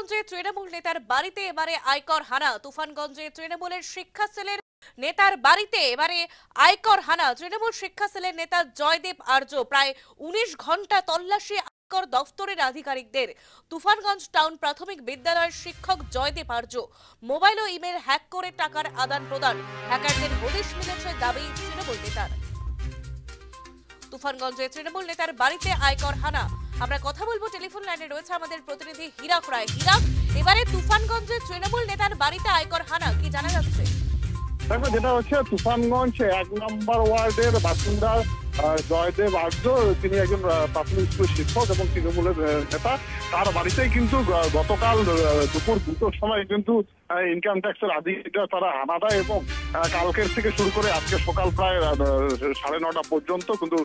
তুফানগঞ্জে তৃণমূল নেতার বাড়িতে এবারে আয়কর হানা। তুফানগঞ্জে তৃণমূলের শিক্ষা সেলের নেতার বাড়িতে এবারে আয়কর হানা। তৃণমূল শিক্ষা সেলের নেতা জয়দেব আর্য প্রায় ১৯ ঘন্টা তল্লাশি আয়কর দফতরের আধিকারিকদের। তুফানগঞ্জ টাউন প্রাথমিক বিদ্যালয়ের শিক্ষক জয়দেব আর্য মোবাইল ও ইমেল হ্যাক করে টাকার আদান প্রদান, হ্যাকারদের হদিশ মিলেছে দাবি তৃণমূল নেতার। তুফানগঞ্জে তৃণমূল নেতার বাড়িতে আয়কর হানা। আমরা কথা বলবো, টেলিফোন লাইনে রয়েছে আমাদের প্রতিনিধি হীরক রায়। হীরক, এবারে তুফানগঞ্জে তৃণমূল নেতার বাড়িতে আয়কর হানা, কি জানা যাচ্ছে? দেখো, যেটা হচ্ছে তুফানগঞ্জ ১ নম্বর ওয়ার্ডের বাসিন্দা জয়দেব আর্য, তিনি একজন প্রাথমিক স্কুলের শিক্ষক এবং তৃণমূলের নেতা। তার বাড়িতেই কিন্তু গতকাল দুপুর ২টোর সময় কিন্তু ইনকাম ট্যাক্সের আধিকারিকরা তারা হানা দেয় এবং কালকের থেকে শুরু করে আজকে সকাল প্রায় ৯:৩০ পর্যন্ত কিন্তু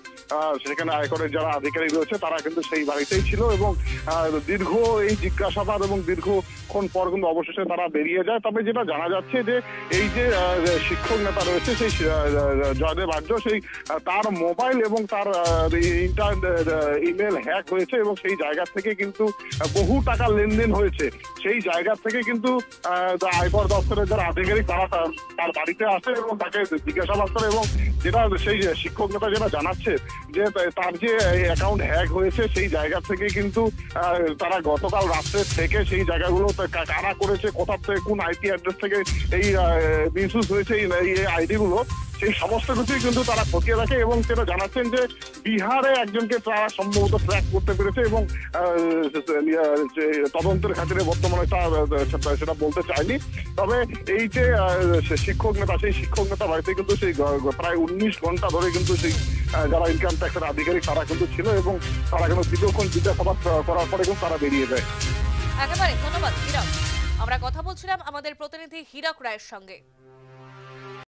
সেখানে আয়করের যারা আধিকারিক রয়েছে তারা কিন্তু সেই বাড়িতেই ছিল এবং দীর্ঘ এই জিজ্ঞাসাবাদ এবং দীর্ঘক্ষণ পর কিন্তু অবশেষে তারা বেরিয়ে যায়। তবে যেটা জানা যাচ্ছে যে এই যে শিক্ষক নেতা রয়েছে সেই জয়দেব আর্য, সেই তার মোবাইল এবং তার ইমেল হ্যাক হয়েছে এবং সেই জায়গা থেকে কিন্তু বহু টাকা লেনদেন হয়েছে। সেই জায়গা থেকে কিন্তু আয়কর দপ্তরের যারা আধিকারিক তারা তার বাড়িতে আসে এবং তাকে জিজ্ঞাসাবাদ করে এবং যেটা সেই শিক্ষক নেতা যেটা জানাচ্ছে যে তার যে অ্যাকাউন্ট হ্যাক হয়েছে সেই জায়গা থেকে কিন্তু তারা গতকাল রাত্রে থেকে সেই জায়গাগুলো কারা করেছে, কোথা থেকে কোন আইপি অ্যাড্রেস থেকে এই মিসইউজ হয়েছে এই আইডি গুলো, সেই সমস্ত কিছুই কিন্তু তারা খতিয়ে রাখে এবং সেটা জানাচ্ছেন যে বিহারে একজনকে তারা সম্ভবত ট্র্যাক করতে পেরেছে এবং তদন্তের খাতিরে বর্তমানে সেটা বলতে চায়নি। তবে এই যে শিক্ষক নেতা, সেই শিক্ষক নেতা বাড়িতে কিন্তু সেই প্রায় ১৯ ঘন্টা ধরে কিন্তু সেই যারা ইনকাম ট্যাক্সের আধিকারিক তারা কিন্তু ছিল এবং তারা কিন্তু দীর্ঘক্ষণ জিজ্ঞাসাবাদ করার পরে কিন্তু তারা বেরিয়ে যায়। একেবারে ধন্যবাদ হীরক। আমরা কথা বলছিলাম আমাদের প্রতিনিধি হীরক রায়ের সঙ্গে।